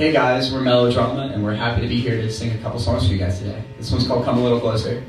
Hey guys, we're MellowDrama, and we're happy to be here to sing a couple songs for you guys today. This one's called Come a Little Closer.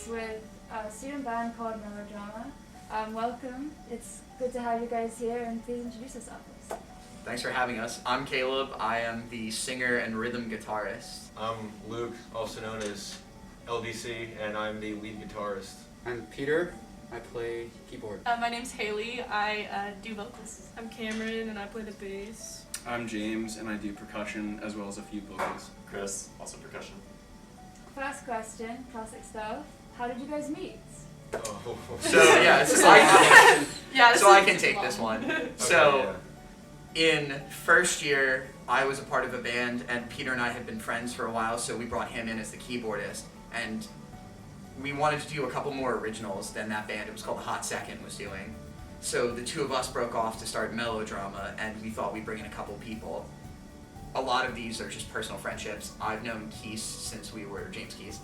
With a student band called MellowDrama. Welcome. It's good to have you guys here, and please introduce yourselves. Thanks for having us. I'm Caleb. I am the singer and rhythm guitarist. I'm Luke, also known as LVC, and I'm the lead guitarist. I'm Peter. I play keyboard. My name's Haley. I do vocals. I'm Cameron, and I play the bass. I'm James, and I do percussion as well as a few vocals. Chris, also percussion. First question, classic stuff. How did you guys meet? Oh. So yeah, I can take this one. So in first year, I was a part of a band, and Peter and I had been friends for a while, so we brought him in as the keyboardist, and we wanted to do a couple more originals than that band. It was called The Hot Second was doing. So the two of us broke off to start MellowDrama, and we thought we'd bring in a couple people. A lot of these are just personal friendships. I've known Keith since we were James Keys.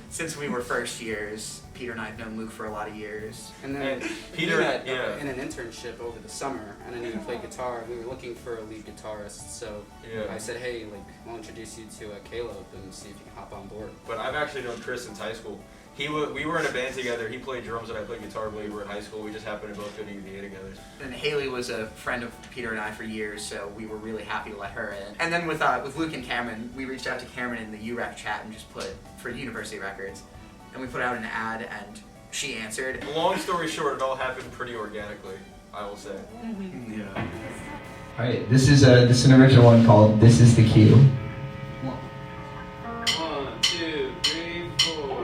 Since we were first years. Peter and I have known Luke for a lot of years. And then Peter, we met yeah. in an internship over the summer, and then he played guitar. We were looking for a lead guitarist, so I said, hey, I'll introduce you to Caleb and see if you can hop on board. But I've actually known Chris since high school. We were in a band together. He played drums and I played guitar when we were in high school. We just happened to both go to UVA together. And Haley was a friend of Peter and I for years, so we were really happy to let her in. And then with Luke and Cameron, we reached out to Cameron in the UREC chat and just put, for University Records, and we put out an ad, and she answered. Long story short, it all happened pretty organically, I will say. Mm-hmm. Yeah. Alright, this is an original one called This Is the Cue. 1, 2, 3, 4.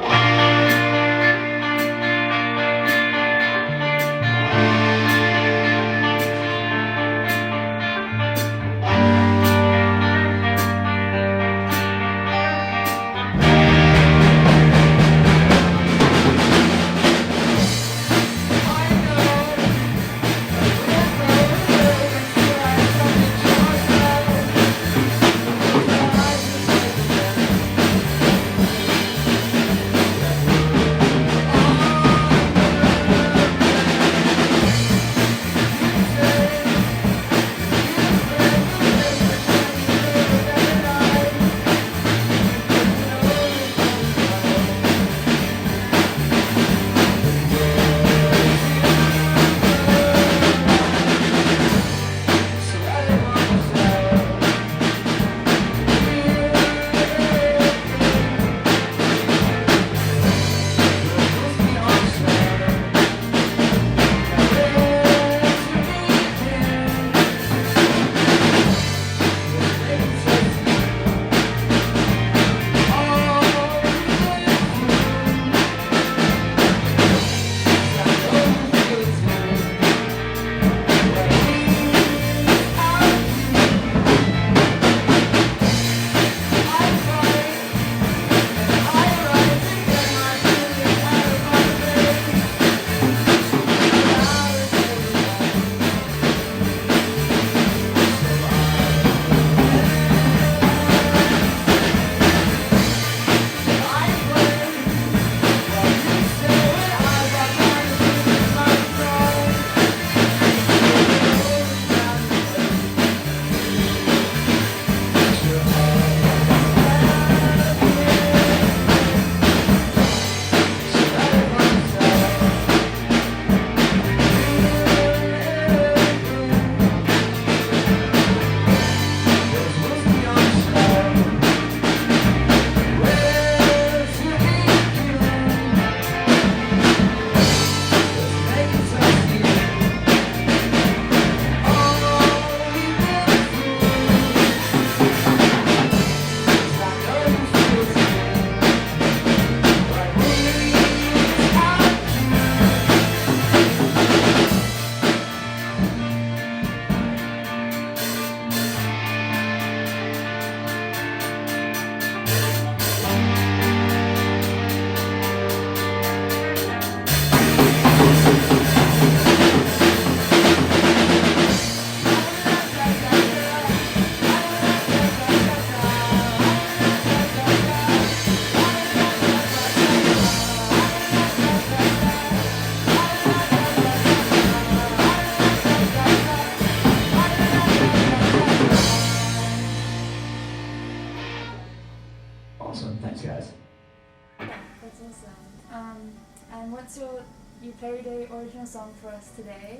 You played a original song for us today.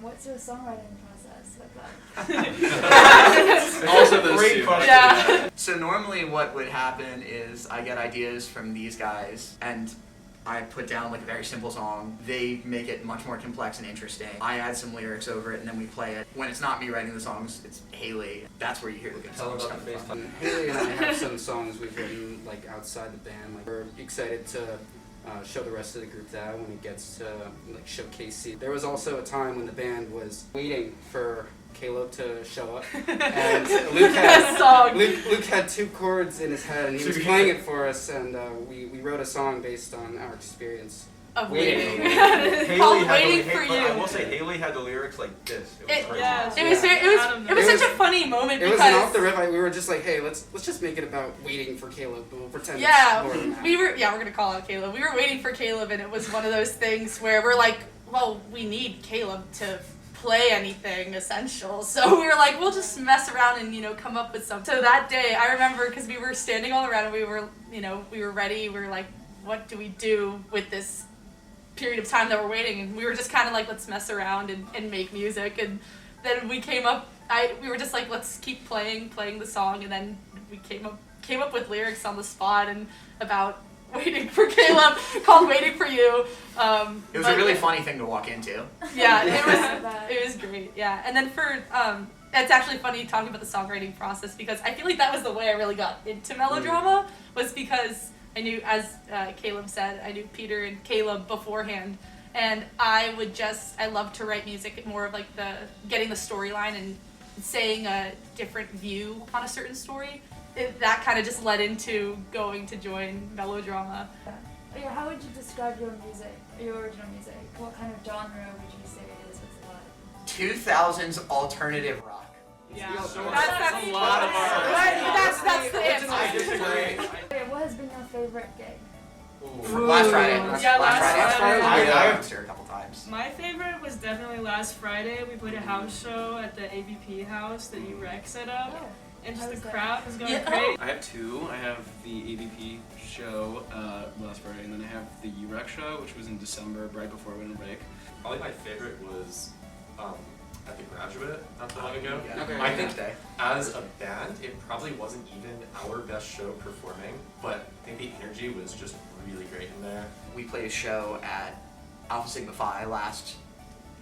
What's your songwriting process look like? Also those Great two. question. Yeah. So normally what would happen is I get ideas from these guys and I put down like a very simple song. They make it much more complex and interesting. I add some lyrics over it and then we play it. When it's not me writing the songs, it's Haley. That's where you hear the good Tell them songs about coming the from. FaceTime. Haley and I have some songs we've written like outside the band. Like we're excited to show the rest of the group that when it gets to like showcase it. There was also a time when the band was waiting for Caleb to show up, and Luke had 2 chords in his head, and he was playing it for us, and we wrote a song based on our experience Of waiting. Haley Called had Waiting the, for but You. I will say Haley had the lyrics like this. It was crazy. Yeah, It was It such was- a funny moment It because wasn't off the riff. We were just like, hey, let's just make it about waiting for Caleb. We'll pretend it's more than that. we're gonna call out Caleb. We were waiting for Caleb, and it was one of those things where we're like, well, we need Caleb to play anything essential, so we were like, we'll just mess around and come up with something. So that day, I remember because we were standing all around and we were ready. We were like, what do we do with this period of time that we're waiting? And we were just kind of like, let's mess around and make music. And then we came up. We were just like, let's keep playing the song, and then we came up with lyrics on the spot and about waiting for Caleb, called "Waiting for You." It was a really funny thing to walk into. Yeah, it was great. Yeah, and then for it's actually funny talking about the songwriting process because I feel like that was the way I really got into MellowDrama was because I knew, as Caleb said, I knew Peter and Caleb beforehand, and I love to write music more of like getting the storyline and saying a different view on a certain story. That kind of just led into going to join MellowDrama. Yeah, how would you describe your music, your original music? What kind of genre would you say it is? What's it like? 2000s alternative rock. Yeah, That's a lot of art. That's the answer. I disagree. Okay, what has been your favorite gig? Last Friday. Yeah, last Friday. I was there a couple times. My favorite was definitely last Friday. We played a house show at the ABP house that UREC set up. Oh, And How just was the that? crowd was going Yeah. crazy. I have 2. I have the ABP show last Friday, and then I have the UREC show, which was in December, right before we went on break. Probably my favorite was at the Graduate not that long ago. Yeah. Okay. I think Day. as a band, it probably wasn't even our best show performing, but I think the energy was just really great in there. We played a show at Alpha Sigma Phi last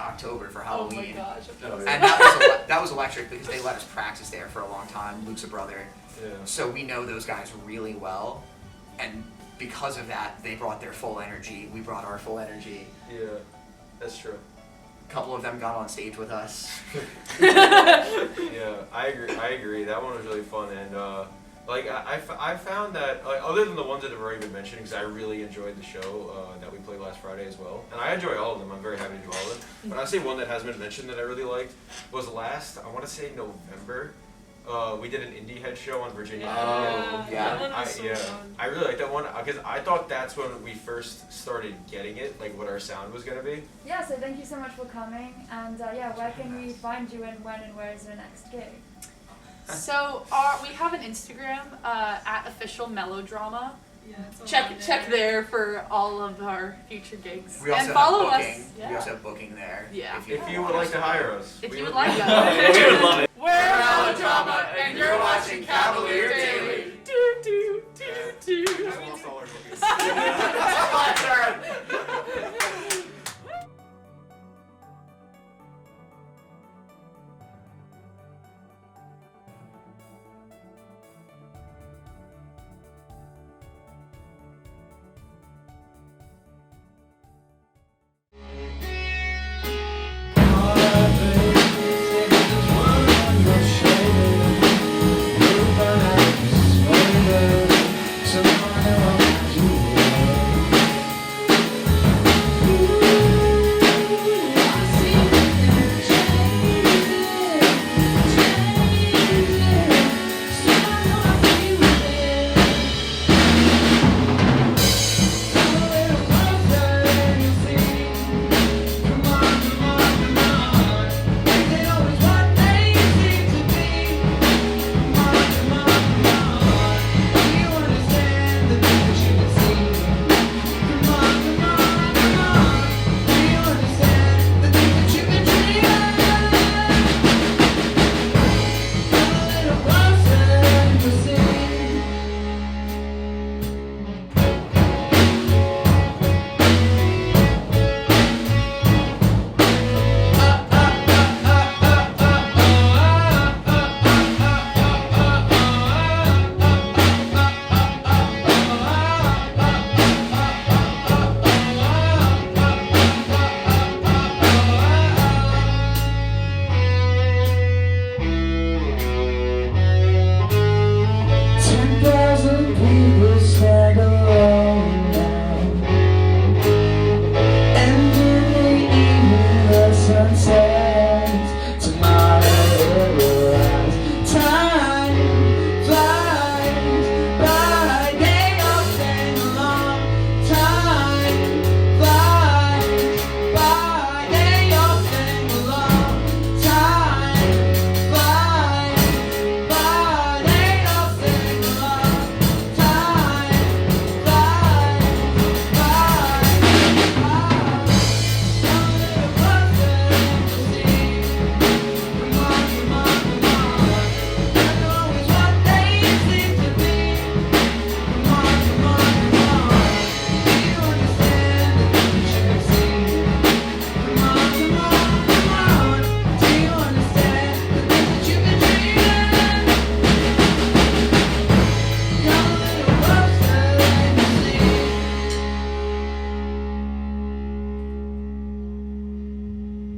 October for Halloween. Oh my gosh. Oh, And that was electric because they let us practice there for a long time. Luke's a brother. Yeah. So we know those guys really well. And because of that, they brought their full energy. We brought our full energy. Yeah, that's true. A couple of them got on stage with us. Yeah, I agree. That one was really fun, and I found that other than the ones that have already been mentioned, because I really enjoyed the show that we played last Friday as well, and I enjoy all of them. I'm very happy to do all of them. But I'd say one that has been mentioned that I really liked was last. I want to say November. We did an indie head show on Virginia. Oh, yeah. That one was so fun. I really like that one because I thought that's when we first started getting it, like what our sound was gonna be. Yeah, so thank you so much for coming. And yeah, where can we find you and when and where is your next gig? So we have an Instagram at official MellowDrama. Yeah, it's Check there for all of our future gigs. We also and follow have booking. us. Yeah. We also have booking there. Yeah. If you would like to hire us, If we you would like us. We would love it. We're MellowDrama, and you're watching Cavalier Daily. Do, do, do, do. I lost all our bookings. My baby said it was one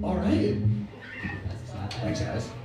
All right. Thanks, guys.